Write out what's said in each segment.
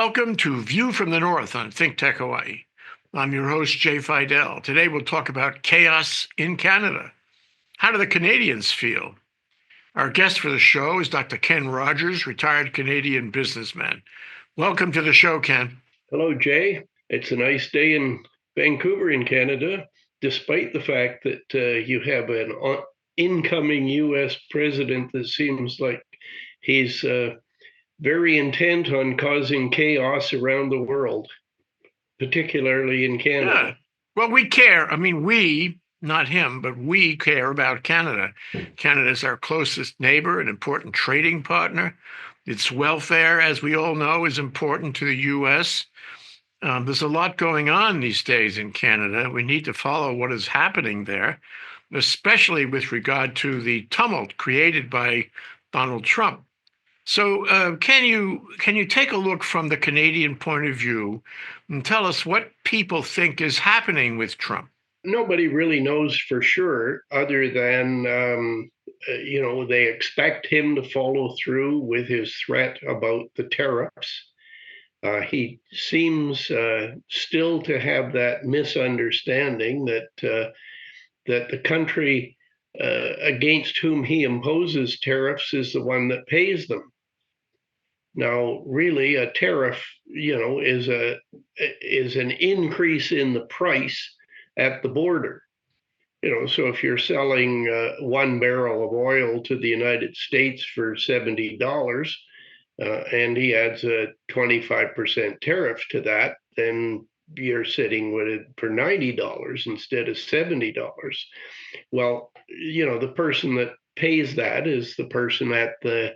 Welcome to View from the North on ThinkTech Hawaii. I'm your host, Jay Fidell. Today we'll talk about chaos in Canada. How do the Canadians feel? Our guest for the show is Dr. Ken Rogers, retired Canadian businessman. Welcome to the show, Ken. Hello, Jay. It's a nice day in Vancouver in Canada, despite the fact that you have an incoming U.S. president that seems like he's very intent on causing chaos around the world, particularly in Canada. Yeah. Well, we care. I mean, we, not him, but we care about Canada. Canada is our closest neighbor, an important trading partner. Its welfare, as we all know, is important to the U.S. There's a lot going on these days in Canada. We need to follow what is happening there, especially with regard to the tumult created by Donald Trump. So, can you take a look from the Canadian point of view and tell us what people think is happening with Trump? Nobody really knows for sure, other than they expect him to follow through with his threat about the tariffs. He seems still to have that misunderstanding that the country against whom he imposes tariffs is the one that pays them. Now, really, a tariff, is an increase in the price at the border. So if you're selling 1 barrel of oil to the United States for $70, and he adds a 25% tariff to that, then you're sitting with it for $90 instead of $70. Well, the person that pays that is the person at the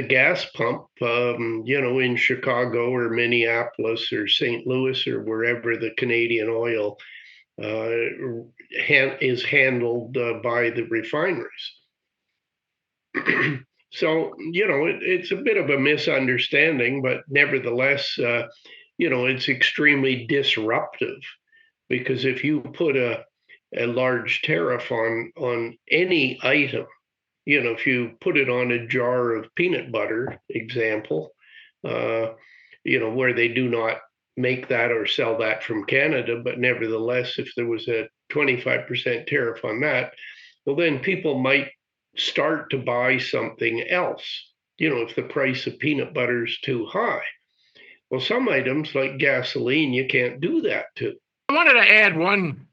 gas pump, in Chicago or Minneapolis or St. Louis or wherever the Canadian oil is handled by the refineries. So, it's a bit of a misunderstanding, but nevertheless, it's extremely disruptive, because if you put a large tariff on any item, if you put it on a jar of peanut butter, example, where they do not make that or sell that from Canada, but nevertheless, if there was a 25% tariff on that, well, then people might start to buy something else, if the price of peanut butter is too high. Well, some items like gasoline, you can't do that to. I wanted to add one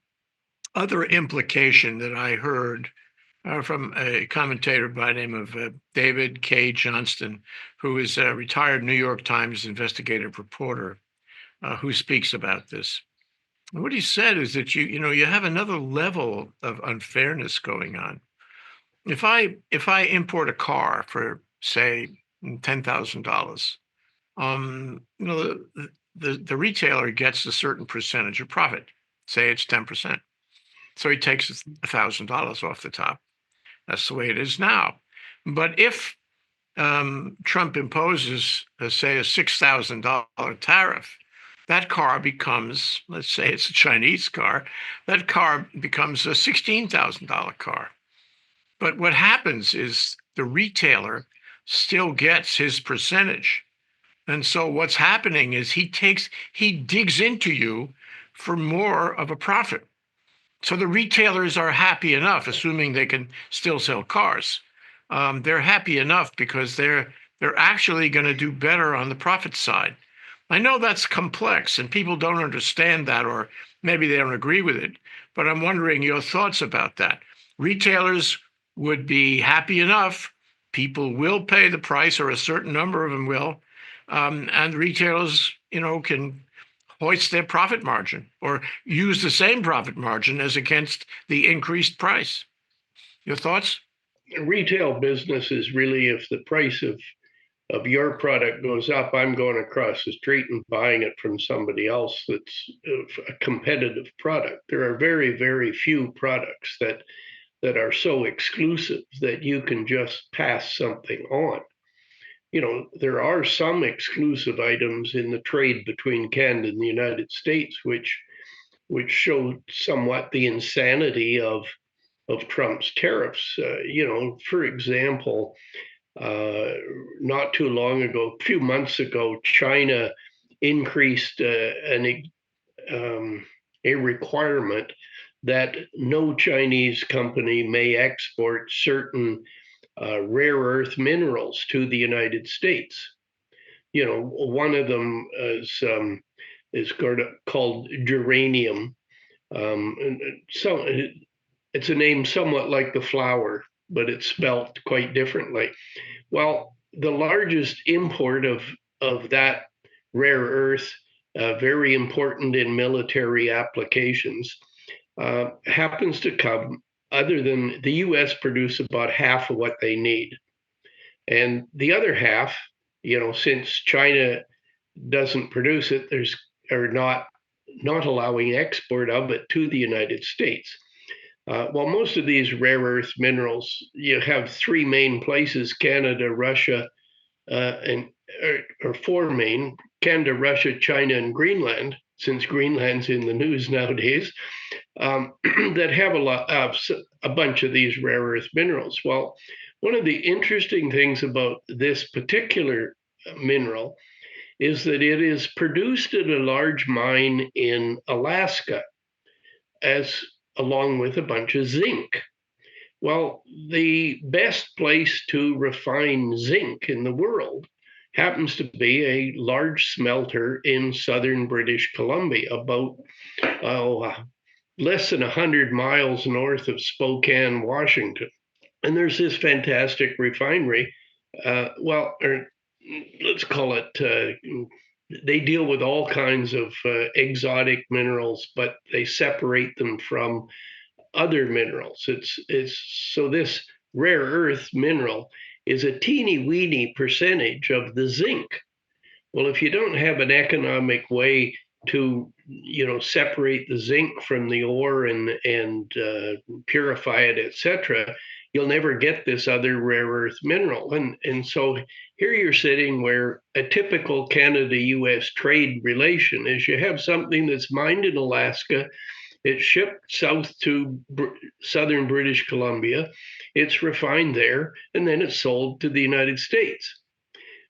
other implication that I heard from a commentator by the name of David K. Johnston, who is a retired New York Times investigative reporter who speaks about this. And what he said is that you have another level of unfairness going on. If I import a car for, say, $10,000, the retailer gets a certain percentage of profit. Say it's 10%. So he takes $1,000 off the top. That's the way it is now. But if Trump imposes, say, a $6,000 tariff, that car becomes, let's say it's a Chinese car, that car becomes a $16,000 car. But what happens is the retailer still gets his percentage. And so what's happening is he digs into you for more of a profit. So the retailers are happy enough, assuming they can still sell cars. They're happy enough because they're actually going to do better on the profit side. I know that's complex and people don't understand that, or maybe they don't agree with it, but I'm wondering your thoughts about that. Retailers would be happy enough. People will pay the price, or a certain number of them will. And retailers, can hoist their profit margin or use the same profit margin as against the increased price. Your thoughts? Retail business is really, if the price of your product goes up, I'm going across the street and buying it from somebody else that's a competitive product. There are very, very few products that are so exclusive that you can just pass something on. There are some exclusive items in the trade between Canada and the United States, which show somewhat the insanity of Trump's tariffs. For example, not too long ago, a few months ago, China increased a requirement that no Chinese company may export certain rare earth minerals to the United States. One of them is called geranium. So it's a name somewhat like the flower, but it's spelt quite differently. Well, the largest import of that rare earth, very important in military applications, happens to come, other than the US produce about half of what they need. And the other half, since China doesn't produce it, are not allowing export of it to the United States. Well, most of these rare earth minerals, you have three main places: Canada, Russia, or four main: Canada, Russia, China, and Greenland, since Greenland's in the news nowadays, that have a bunch of these rare earth minerals. Well, one of the interesting things about this particular mineral is that it is produced at a large mine in Alaska, as along with a bunch of zinc. Well, the best place to refine zinc in the world happens to be a large smelter in southern British Columbia, about less than 100 miles north of Spokane, Washington. And there's this fantastic refinery. Let's call it, they deal with all kinds of exotic minerals, but they separate them from other minerals. So this rare earth mineral is a teeny weeny percentage of the zinc. Well, if you don't have an economic way to separate the zinc from the ore and purify it, etc., you'll never get this other rare earth mineral. And so here you're sitting where a typical Canada-US trade relation is: you have something that's mined in Alaska, it's shipped south to southern British Columbia, it's refined there, and then it's sold to the United States.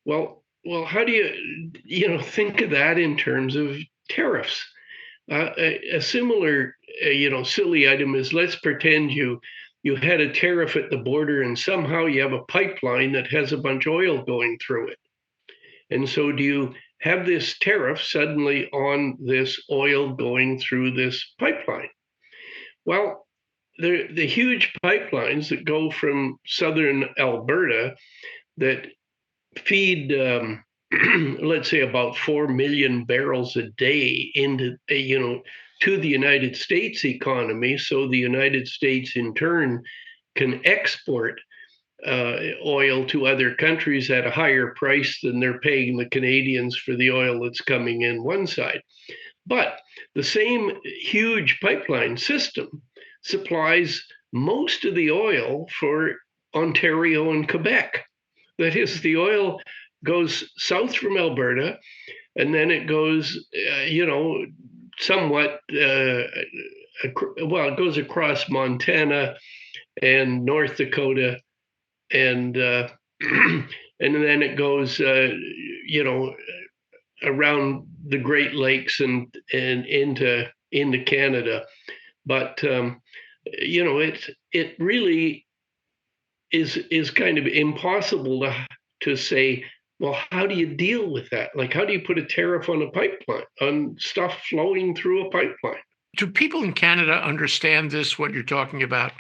Well, how do you think of that in terms of tariffs? A similar, silly item is: let's pretend you had a tariff at the border, and somehow you have a pipeline that has a bunch of oil going through it. And so do you have this tariff suddenly on this oil going through this pipeline? Well, the huge pipelines that go from southern Alberta that feed, let's say, about 4 million barrels a day into, to the United States economy, so the United States in turn can export oil to other countries at a higher price than they're paying the Canadians for the oil that's coming in one side. But the same huge pipeline system supplies most of the oil for Ontario and Quebec. That is, the oil goes south from Alberta, and then it goes, somewhat, it goes across Montana and North Dakota, and and then it goes, around the Great Lakes and into Canada. But it really is kind of impossible to say, well, how do you deal with that? Like, how do you put a tariff on a pipeline, on stuff flowing through a pipeline? Do people in Canada understand this, what you're talking about?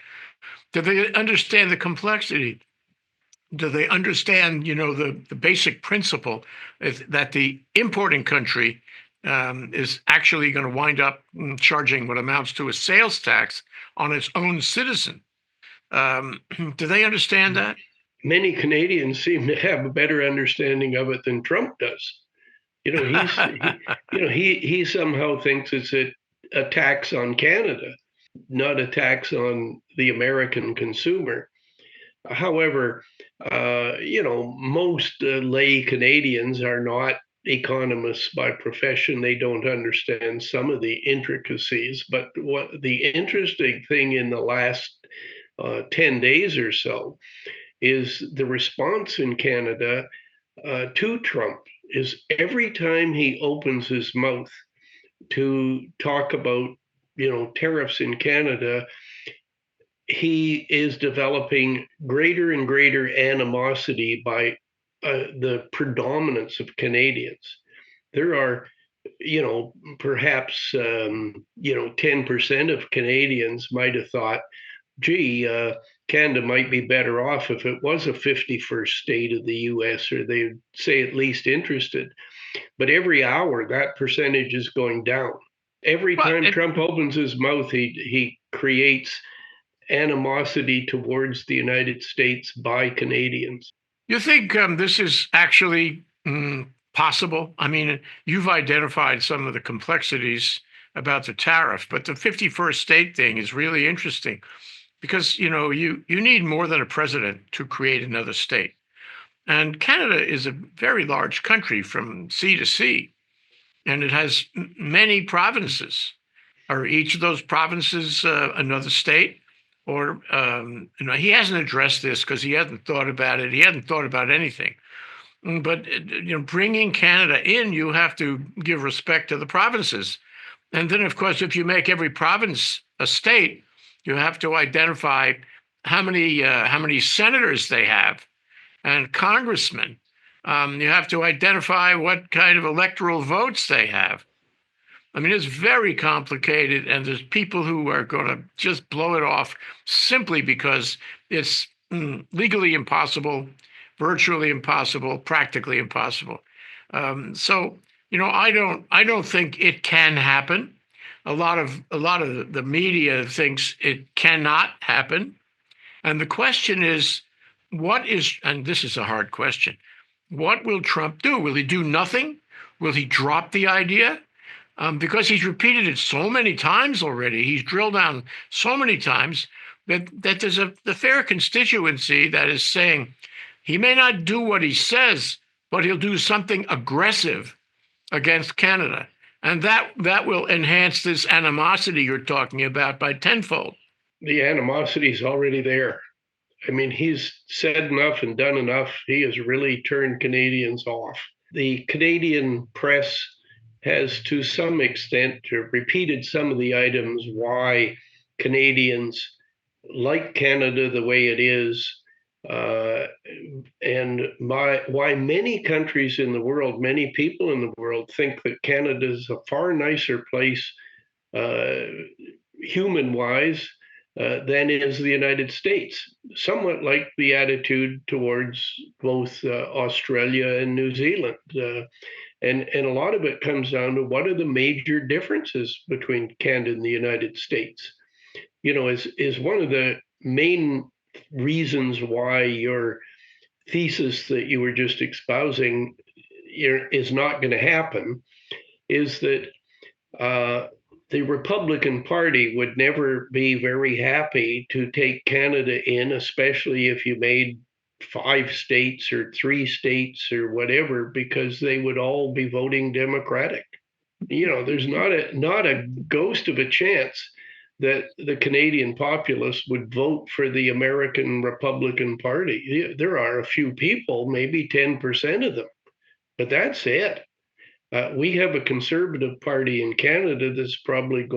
Do they understand the complexity? Do they understand, the basic principle is that the importing country is actually going to wind up charging what amounts to a sales tax on its own citizen? Do they understand that? Many Canadians seem to have a better understanding of it than Trump does. He somehow thinks it's a tax on Canada, not a tax on the American consumer. However, most lay Canadians are not economists by profession. They don't understand some of the intricacies. But what the interesting thing in the last 10 days or so is the response in Canada to Trump. is every time he opens his mouth to talk about, tariffs in Canada, he is developing greater and greater animosity by the predominance of Canadians. There are, perhaps, 10% of Canadians might have thought, gee, Canada might be better off if it was a 51st state of the US, or they'd say at least interested. But every hour, that percentage is going down. Every Well, time Trump opens his mouth, he creates animosity towards the United States by Canadians. you think this is actually possible? I mean, you've identified some of the complexities about the tariff, but the 51st state thing is really interesting because you need more than a president to create another state. And Canada is a very large country from sea to sea, and it has many provinces. Are each of those provinces another state? Or he hasn't addressed this because he hasn't thought about it. He hasn't thought about anything. But bringing Canada in, you have to give respect to the provinces. And then, of course, if you make every province a state, you have to identify how many senators they have and congressmen. You have to identify what kind of electoral votes they have. I mean, it's very complicated, and there's people who are going to just blow it off simply because it's legally impossible, virtually impossible, practically impossible. So, I don't think it can happen. A lot of the media thinks it cannot happen, and the question is, and this is a hard question, what will Trump do? Will he do nothing? Will he drop the idea? Because he's repeated it so many times already. He's drilled down so many times that there's the fair constituency that is saying he may not do what he says, but he'll do something aggressive against Canada. And that will enhance this animosity you're talking about by tenfold. The animosity is already there. I mean, he's said enough and done enough. He has really turned Canadians off. The Canadian press has, to some extent, repeated some of the items why Canadians like Canada the way it is, and why many countries in the world, many people in the world, think that Canada is a far nicer place, human-wise, than is the United States. Somewhat like the attitude towards both Australia and New Zealand. And a lot of it comes down to what are the major differences between Canada and the United States. Is one of the main reasons why your thesis that you were just espousing is not going to happen, is that the Republican Party would never be very happy to take Canada in, especially if you made 5 states or 3 states or whatever, because they would all be voting Democratic. There's not a ghost of a chance that the Canadian populace would vote for the American Republican Party. There are a few people, maybe 10% of them, but that's it. We have a Conservative Party in Canada that's probably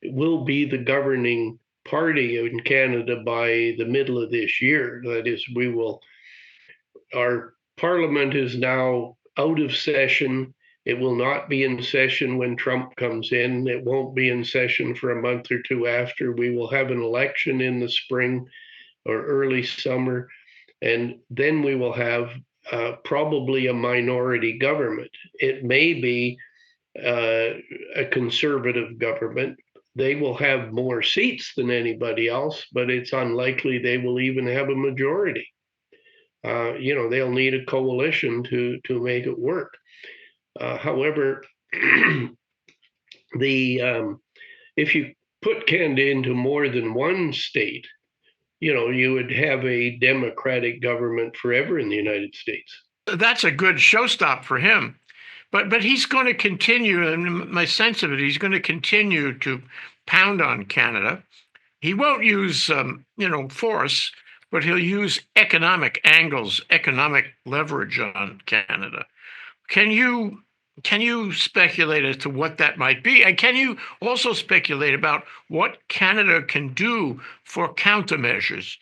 will be the governing party in Canada by the middle of this year. That is, our Parliament is now out of session. It will not be in session when Trump comes in. It won't be in session for a month or two after. We will have an election in the spring or early summer, and then we will have probably a minority government. It may be a conservative government. They will have more seats than anybody else, but it's unlikely they will even have a majority. They'll need a coalition to make it work. However, if you put Canada into more than one state, you would have a Democratic government forever in the United States. That's a good showstop for him. But he's going to continue, and my sense of it, he's going to continue to pound on Canada. He won't use, force, but he'll use economic angles, economic leverage on Canada. Can you speculate as to what that might be? And can you also speculate about what Canada can do for countermeasures?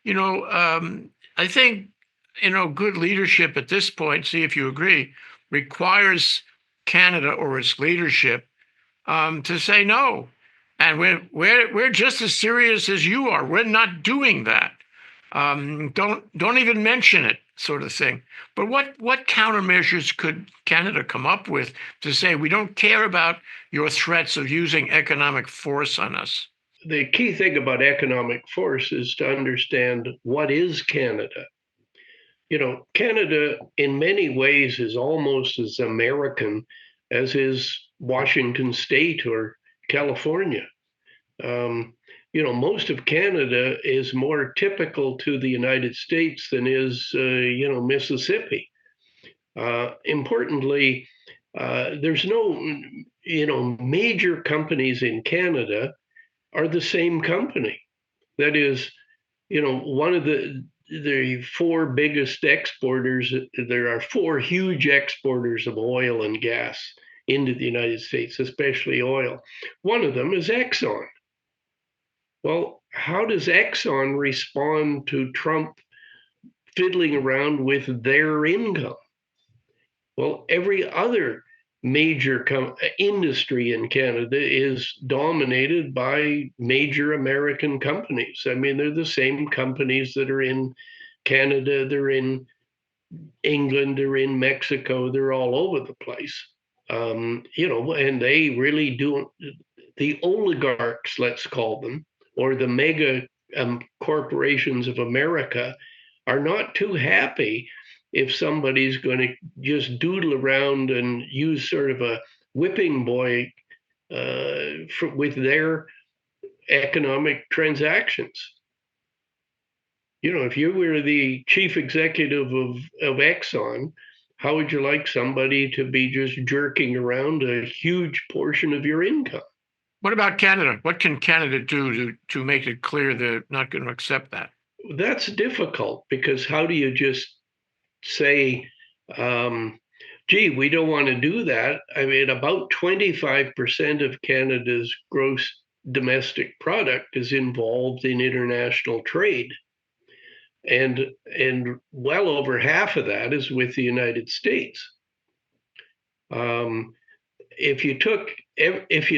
I think, good leadership at this point, see if you agree, requires Canada or its leadership to say no. And we're just as serious as you are. We're not doing that. Don't even mention it, sort of thing. But what countermeasures could Canada come up with to say we don't care about your threats of using economic force on us? The key thing about economic force is to understand what is Canada. Canada in many ways is almost as American as is Washington State or California. Most of Canada is more typical to the United States than is, Mississippi. Importantly, there's no, major companies in Canada are the same company. That is, one of the four biggest exporters, there are four huge exporters of oil and gas into the United States, especially oil. One of them is Exxon. Well, how does Exxon respond to Trump fiddling around with their income? Well, every other major industry in Canada is dominated by major American companies. I mean, they're the same companies that are in Canada, they're in England, they're in Mexico, they're all over the place. And they really do, the oligarchs, let's call them, or the mega corporations of America are not too happy if somebody's going to just doodle around and use sort of a whipping boy with their economic transactions. If you were the chief executive of Exxon, how would you like somebody to be just jerking around a huge portion of your income? What about Canada? What can Canada do to make it clear they're not going to accept that? That's difficult because how do you just say, gee, we don't want to do that? I mean, about 25% of Canada's gross domestic product is involved in international trade. And well over half of that is with the United States. If you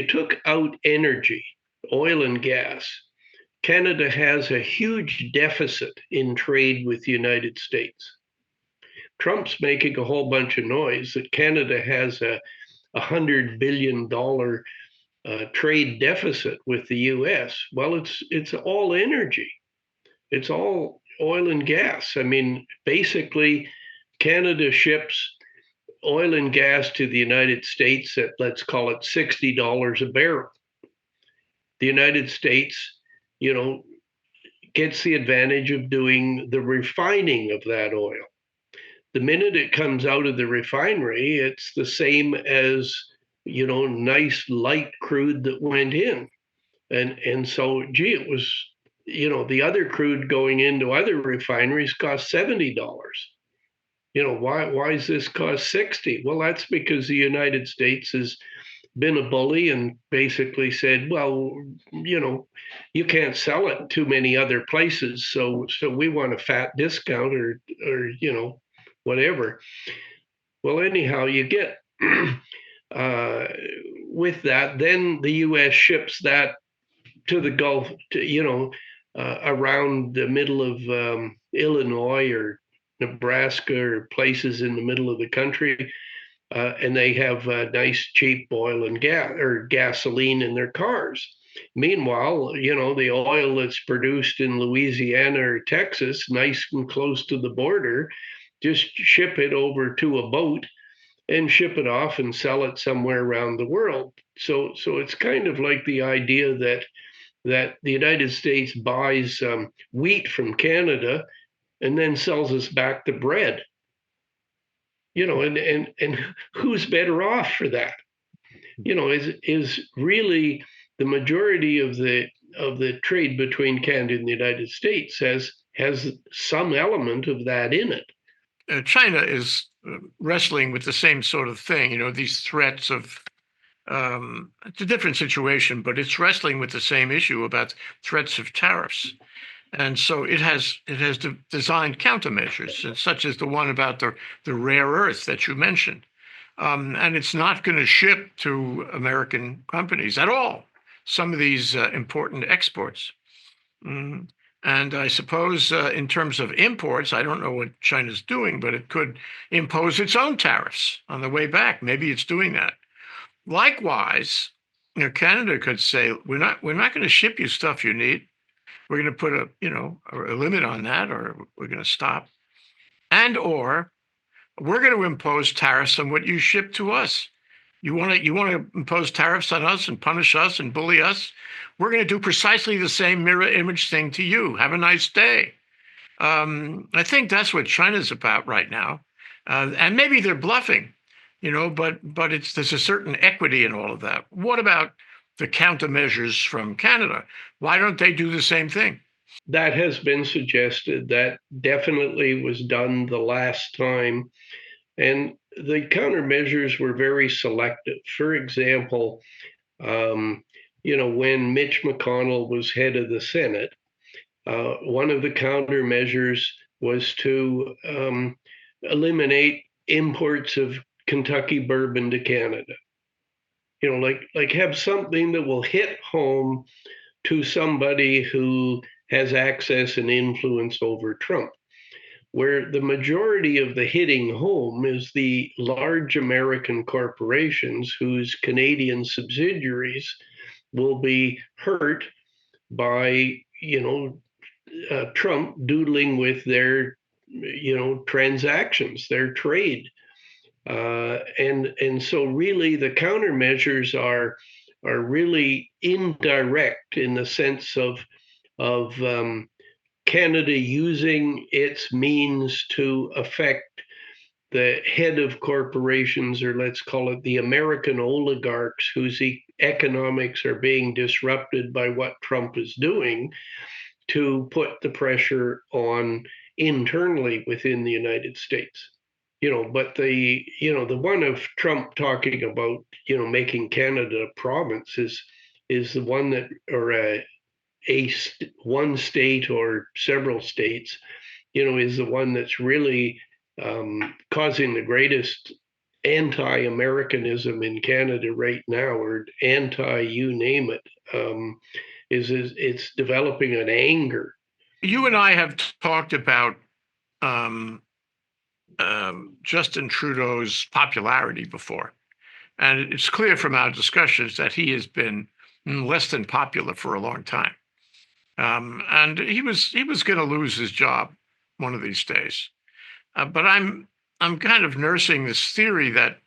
took out energy, oil and gas, Canada has a huge deficit in trade with the United States. Trump's making a whole bunch of noise that Canada has a $100 billion trade deficit with the U.S. Well, it's all energy. It's all oil and gas. I mean, basically, Canada ships oil and gas to the United States at, let's call it $60 a barrel. The United States, gets the advantage of doing the refining of that oil. The minute it comes out of the refinery, it's the same as, nice light crude that went in. And so, gee, it was, the other crude going into other refineries cost $70. Why is this cost 60? Well, that's because the United States has been a bully and basically said, well, you can't sell it too many other places, so we want a fat discount or whatever. Well, anyhow, you get with that, then the U.S. ships that to the Gulf, around the middle of Illinois or Nebraska or places in the middle of the country, and they have nice cheap oil and gas or gasoline in their cars. Meanwhile, the oil that's produced in Louisiana or Texas, nice and close to the border, just ship it over to a boat and ship it off and sell it somewhere around the world. So it's kind of like the idea that the United States buys wheat from Canada and then sells us back the bread. And who's better off for that? Is really the majority of the trade between Canada and the United States has has some element of that in it. China is wrestling with the same sort of thing, these threats of, it's a different situation, but it's wrestling with the same issue about threats of tariffs. And so it has designed countermeasures, such as the one about the rare earth that you mentioned. And it's not going to ship to American companies at all, some of these important exports. Mm. And I suppose in terms of imports, I don't know what China's doing, but it could impose its own tariffs on the way back. Maybe it's doing that. Likewise, Canada could say, we're not going to ship you stuff you need. We're going to put a limit on that, or we're going to stop. And or we're going to impose tariffs on what you ship to us. You want to impose tariffs on us and punish us and bully us? We're going to do precisely the same mirror image thing to you. Have a nice day. I think that's what China's about right now, and maybe they're bluffing, but there's a certain equity in all of that. What about the countermeasures from Canada? Why don't they do the same thing? That has been suggested. That definitely was done the last time. And the countermeasures were very selective. For example, when Mitch McConnell was head of the Senate, one of the countermeasures was to eliminate imports of Kentucky bourbon to Canada. Like have something that will hit home to somebody who has access and influence over Trump. Where the majority of the hitting home is the large American corporations whose Canadian subsidiaries will be hurt by, Trump doodling with their, transactions, their trade. And so really the countermeasures are really indirect in the sense of Canada using its means to affect the head of corporations, or let's call it the American oligarchs, whose economics are being disrupted by what Trump is doing, to put the pressure on internally within the United States. But the one of Trump talking about, making Canada a province is the one that, or one state or several states, is the one that's really causing the greatest anti-Americanism in Canada right now, or anti you name it. Is it's developing an anger. You and I have talked about um, Justin Trudeau's popularity before, and it's clear from our discussions that he has been less than popular for a long time. And he was going to lose his job one of these days. But I'm kind of nursing this theory that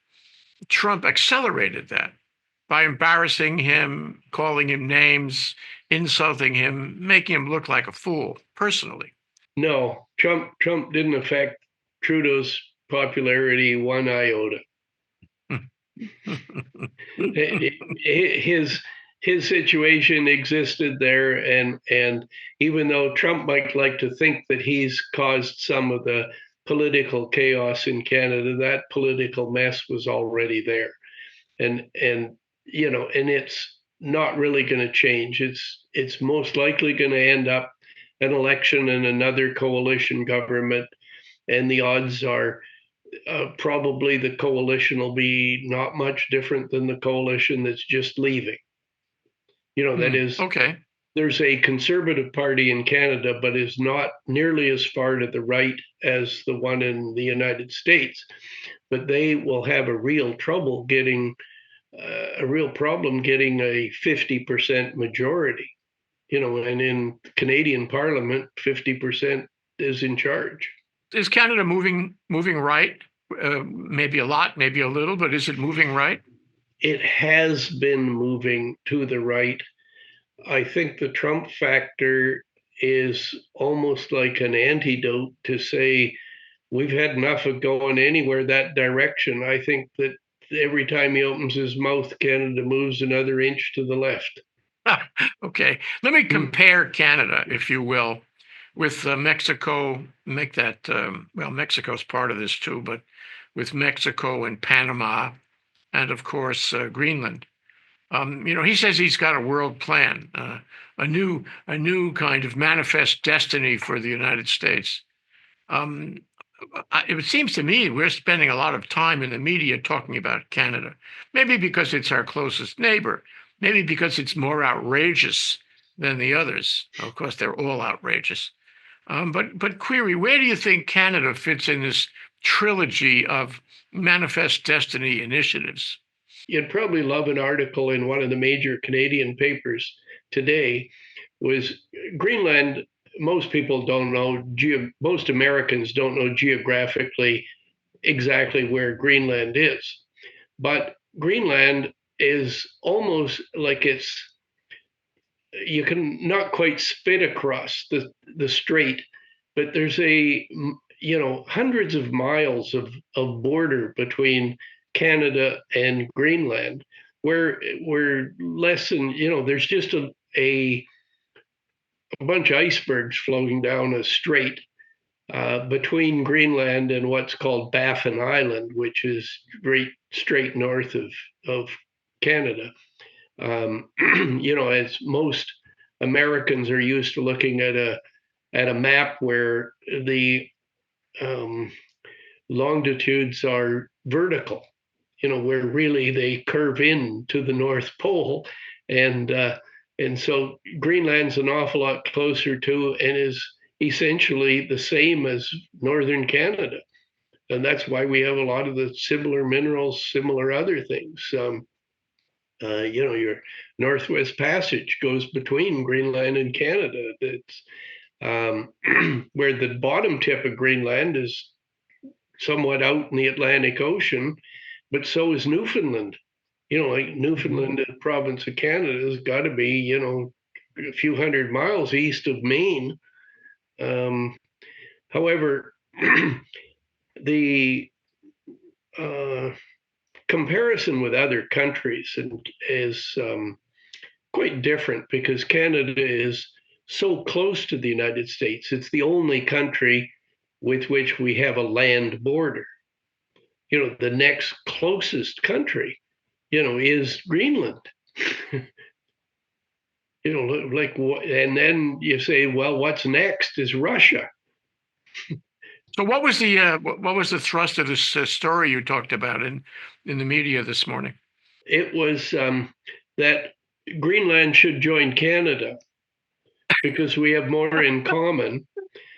Trump accelerated that by embarrassing him, calling him names, insulting him, making him look like a fool personally. No, Trump didn't affect Trudeau's popularity one iota. his situation existed there, and even though Trump might like to think that he's caused some of the political chaos in Canada, that political mess was already there, and it's not really going to change. It's most likely going to end up an election and another coalition government, and the odds are probably the coalition will be not much different than the coalition that's just leaving. That is, okay. There's a conservative party in Canada, but is not nearly as far to the right as the one in the United States. But they will have a real problem getting a 50% majority. And in Canadian Parliament, 50% is in charge. Is Canada moving right? Maybe a lot, maybe a little, but is it moving right? It has been moving to the right. I think the Trump factor is almost like an antidote to say we've had enough of going anywhere that direction. I think that every time he opens his mouth, Canada moves another inch to the left. Okay, let me compare Canada, if you will, with Mexico, make that, well, Mexico's part of this too, but with Mexico and Panama, and of course, Greenland. He says he's got a world plan, a new kind of manifest destiny for the United States. It seems to me we're spending a lot of time in the media talking about Canada, maybe because it's our closest neighbor, maybe because it's more outrageous than the others. Of course, they're all outrageous. But query, where do you think Canada fits in this trilogy of manifest destiny initiatives? You'd probably love an article in one of the major Canadian papers today. Was Greenland? Most people don't know. Most Americans don't know geographically exactly where Greenland is, but Greenland is almost like you can not quite spit across the strait, but there's hundreds of miles of border between Canada and Greenland, where we're less than there's just a bunch of icebergs floating down a strait between Greenland and what's called Baffin Island, which is straight north of Canada. As most Americans are used to looking at a map where the longitudes are vertical, where really they curve in to the North Pole, and so Greenland's an awful lot closer to and is essentially the same as northern Canada, and that's why we have a lot of the similar minerals, similar other things. Your Northwest Passage goes between Greenland and Canada. It's where the bottom tip of Greenland is somewhat out in the Atlantic Ocean, but so is Newfoundland. Like Newfoundland, the province of Canada, has got to be, a few hundred miles east of Maine. However, the comparison with other countries is quite different because Canada is so close to the United States. It's the only country with which we have a land border. The next closest country, is Greenland. And then you say, well, what's next is Russia. So what was the thrust of this story you talked about in the media this morning? It was that Greenland should join Canada because we have more in common.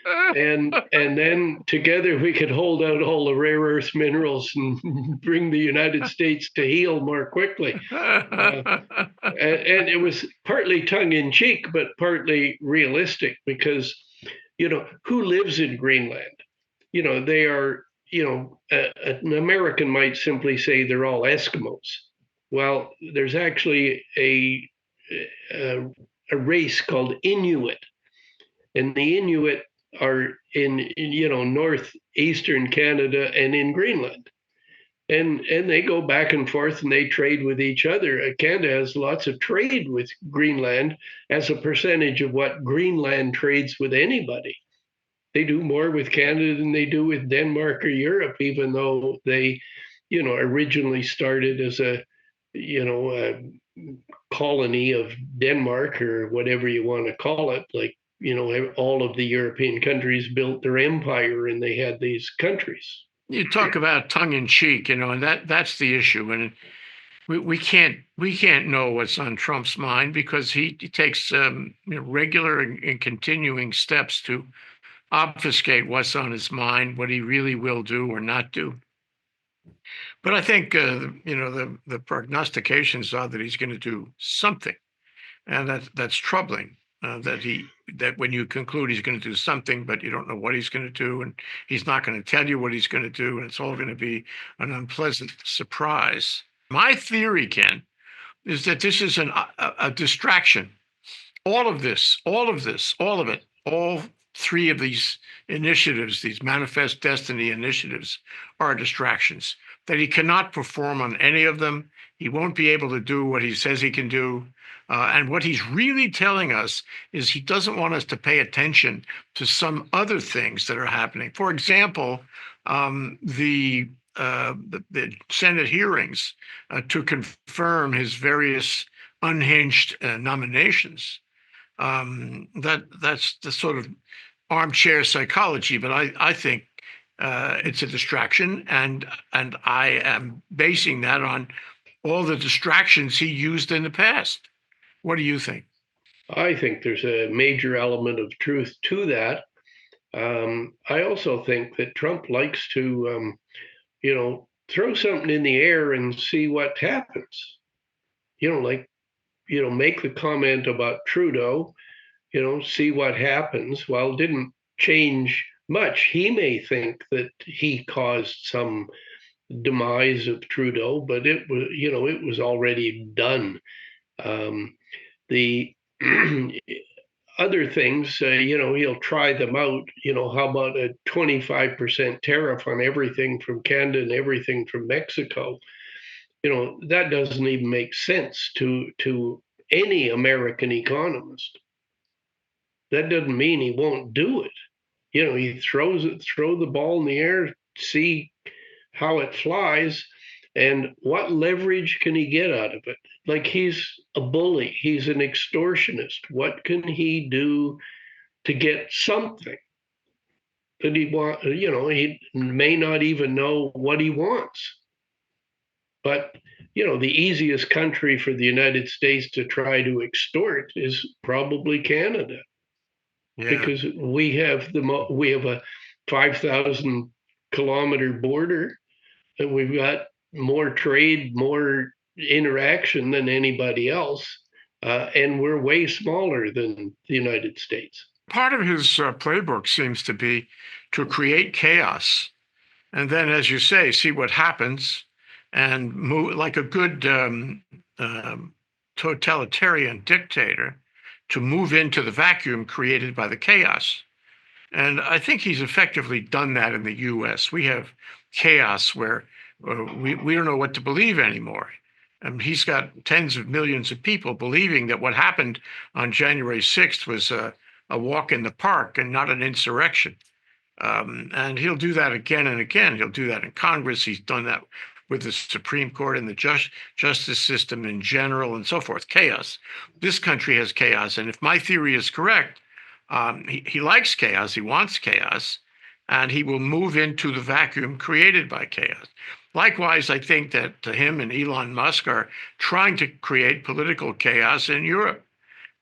And then together we could hold out all the rare earth minerals and bring the United States to heel more quickly. And it was partly tongue in cheek, but partly realistic because, who lives in Greenland? They are, an American might simply say they're all Eskimos. Well, there's actually a race called Inuit, and the Inuit are in northeastern Canada and in Greenland, and they go back and forth and they trade with each other. Canada has lots of trade with Greenland as a percentage of what Greenland trades with anybody. They do more with Canada than they do with Denmark or Europe, even though they, originally started as a colony of Denmark or whatever you want to call it. Like, all of the European countries built their empire and they had these countries. You talk about tongue in cheek, and that's the issue. And we can't know what's on Trump's mind because he takes regular and continuing steps to obfuscate what's on his mind, what he really will do or not do. But I think the prognostications are that he's going to do something, and that's troubling. That when you conclude he's going to do something, but you don't know what he's going to do, and he's not going to tell you what he's going to do, and it's all going to be an unpleasant surprise. My theory, Ken, is that this is a distraction. All of it, all three of these initiatives, these manifest destiny initiatives, are distractions. That he cannot perform on any of them. He won't be able to do what he says he can do. And what he's really telling us is he doesn't want us to pay attention to some other things that are happening. For example, the Senate hearings to confirm his various unhinged nominations. That's the sort of armchair psychology, but I think it's a distraction, and I am basing that on all the distractions he used in the past. What do you think? I think there's a major element of truth to that. I also think that Trump likes to, throw something in the air and see what happens. Like, make the comment about Trudeau, see what happens. Well, it didn't change much. He may think that he caused some demise of Trudeau, but it was already done. The other things, he'll try them out. How about a 25% tariff on everything from Canada and everything from Mexico? That doesn't even make sense to any American economist. That doesn't mean he won't do it. He throw the ball in the air, see how it flies, and what leverage can he get out of it? Like, he's a bully, he's an extortionist. What can he do to get something that he want? He may not even know what he wants. But the easiest country for the United States to try to extort is probably Canada, Yeah. because we have a 5,000 kilometer border, and we've got more trade, more interaction than anybody else, and we're way smaller than the United States. Part of his playbook seems to be to create chaos, and then, as you say, see what happens, and move like a good totalitarian dictator to move into the vacuum created by the chaos. And I think he's effectively done that in the US. We have chaos where we don't know what to believe anymore. He's got tens of millions of people believing that what happened on January 6th was a walk in the park and not an insurrection. And he'll do that again and again. He'll do that in Congress. He's done that with the Supreme Court and the justice system in general and so forth. Chaos. This country has chaos. And if my theory is correct, he likes chaos. He wants chaos. And he will move into the vacuum created by chaos. Likewise, I think that him and Elon Musk are trying to create political chaos in Europe.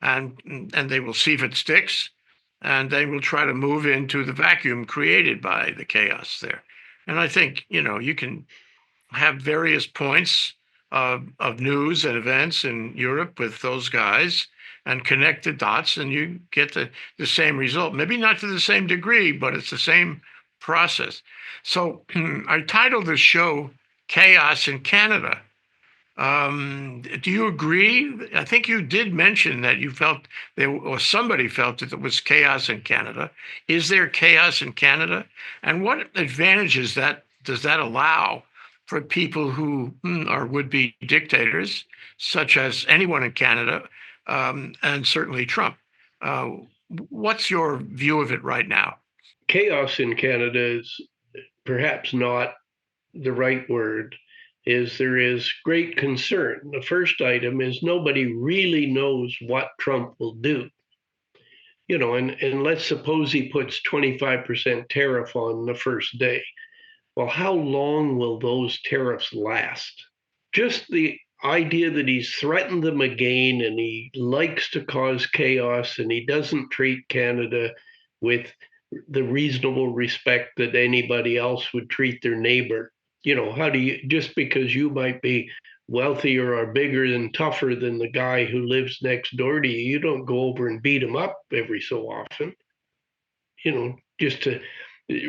And they will see if it sticks, and they will try to move into the vacuum created by the chaos there. And I think, you can have various points of news and events in Europe with those guys and connect the dots, and you get the same result. Maybe not to the same degree, but it's the same process. So I titled this show Chaos in Canada. Do you agree? I think you did mention that you felt there, or somebody felt that there was chaos in Canada. Is there chaos in Canada? And what advantages does that allow for people who are would-be dictators, such as anyone in Canada, and certainly Trump? What's your view of it right now? Chaos in Canada is perhaps not the right word. There is great concern. The first item is nobody really knows what Trump will do. And let's suppose he puts 25% tariff on the first day. Well, how long will those tariffs last? Just the idea that he's threatened them again, and he likes to cause chaos, and he doesn't treat Canada with the reasonable respect that anybody else would treat their neighbor. How do you, just because you might be wealthier or bigger and tougher than the guy who lives next door to you, you don't go over and beat him up every so often, just to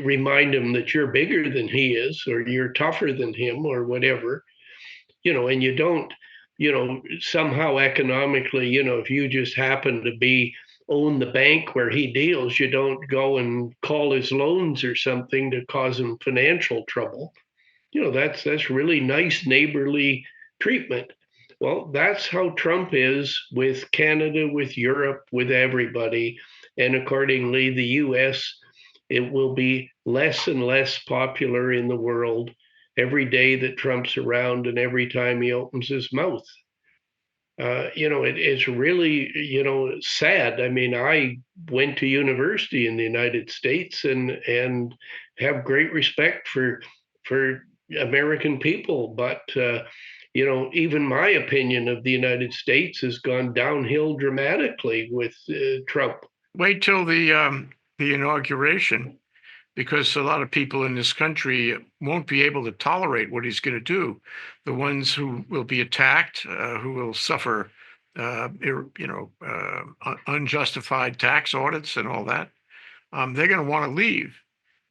remind him that you're bigger than he is, or you're tougher than him, or whatever. And you don't, somehow economically, if you just happen to own the bank where he deals, you don't go and call his loans or something to cause him financial trouble. That's really nice neighborly treatment. Well, that's how Trump is with Canada, with Europe, with everybody. And accordingly, the US, it will be less and less popular in the world every day that Trump's around and every time he opens his mouth. It's really, sad. I mean, I went to university in the United States and have great respect for American people, but even my opinion of the United States has gone downhill dramatically with Trump. Wait till the inauguration, because a lot of people in this country won't be able to tolerate what he's going to do. The ones who will be attacked, who will suffer, unjustified tax audits and all that, they're going to want to leave.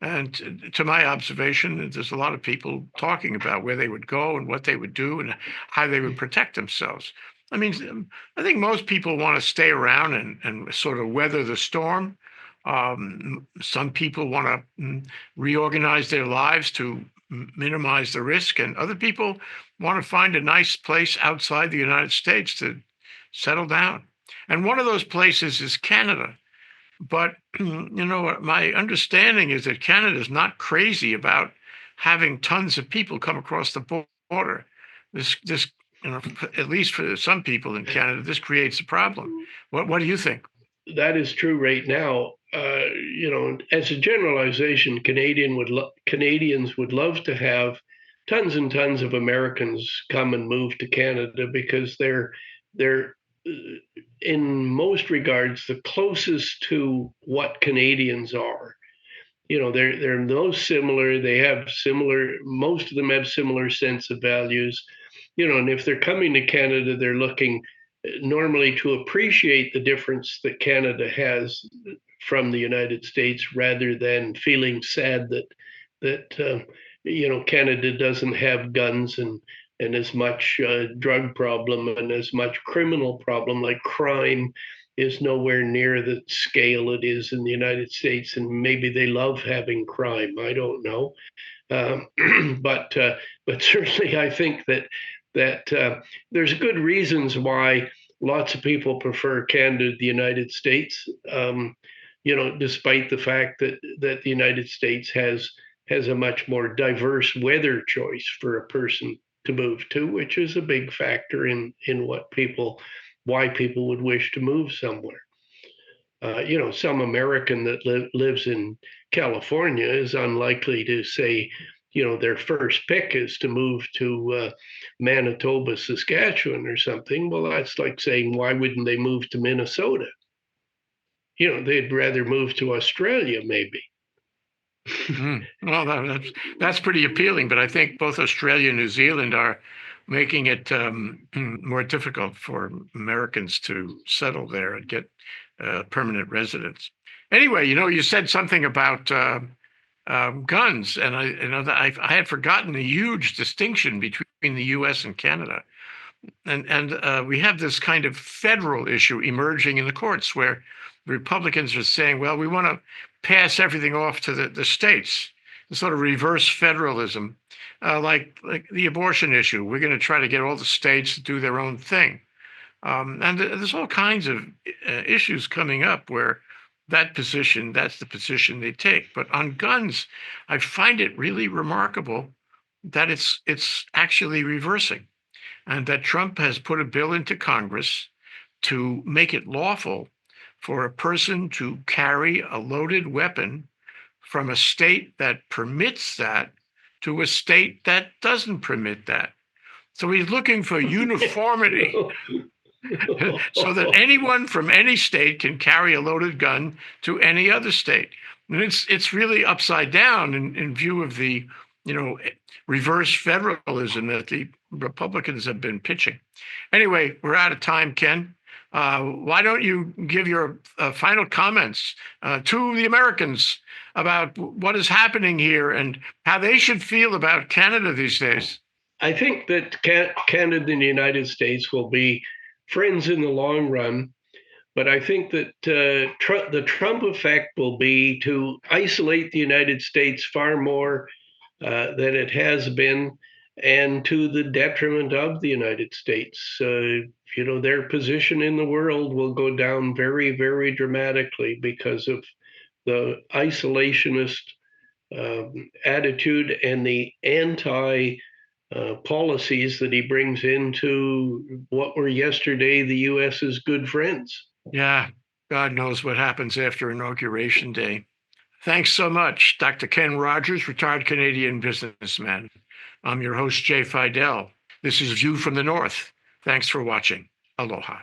And to my observation, there's a lot of people talking about where they would go and what they would do and how they would protect themselves. I mean, I think most people want to stay around and sort of weather the storm. Some people want to reorganize their lives to minimize the risk, and other people want to find a nice place outside the United States to settle down. And one of those places is Canada. But my understanding is that Canada is not crazy about having tons of people come across the border. This, at least for some people in Canada, this creates a problem. What do you think? That is true right now. As a generalization, Canadians would love to have tons and tons of Americans come and move to Canada because they're in most regards the closest to what Canadians are. They're most similar. They have similar. Most of them have similar sense of values. And if they're coming to Canada, they're looking normally to appreciate the difference that Canada has from the United States, rather than feeling sad that Canada doesn't have guns and as much drug problem and as much criminal problem, like crime is nowhere near the scale it is in the United States. And maybe they love having crime. I don't know. But certainly I think that there's good reasons why lots of people prefer Canada to the United States. Despite the fact that the United States has a much more diverse weather choice for a person to move to, which is a big factor in why people would wish to move somewhere. Some American that lives in California is unlikely to say, their first pick is to move to Manitoba, Saskatchewan, or something. Well, that's like saying, why wouldn't they move to Minnesota? They'd rather move to Australia, maybe. Well, that's pretty appealing, but I think both Australia and New Zealand are making it more difficult for Americans to settle there and get permanent residence. Anyway, you said something about guns, and I had forgotten the huge distinction between the U.S. and Canada, and we have this kind of federal issue emerging in the courts where the Republicans are saying, well, we want to pass everything off to the states, sort of reverse federalism, like the abortion issue. We're going to try to get all the states to do their own thing. And there's all kinds of issues coming up where that's the position they take. But on guns, I find it really remarkable that it's actually reversing, and that Trump has put a bill into Congress to make it lawful for a person to carry a loaded weapon from a state that permits that to a state that doesn't permit that. So he's looking for uniformity so that anyone from any state can carry a loaded gun to any other state. And it's really upside down in view of the reverse federalism that the Republicans have been pitching. Anyway, we're out of time, Ken. Why don't you give your final comments to the Americans about what is happening here and how they should feel about Canada these days? I think that Canada and the United States will be friends in the long run, but I think that the Trump effect will be to isolate the United States far more than it has been, and to the detriment of the United States. Their position in the world will go down very, very dramatically because of the isolationist attitude and the anti policies that he brings into what were yesterday the US's good friends. Yeah, God knows what happens after Inauguration Day. Thanks so much, Dr. Ken Rogers, retired Canadian businessman. I'm your host, Jay Fidell. This is View from the North. Thanks for watching. Aloha.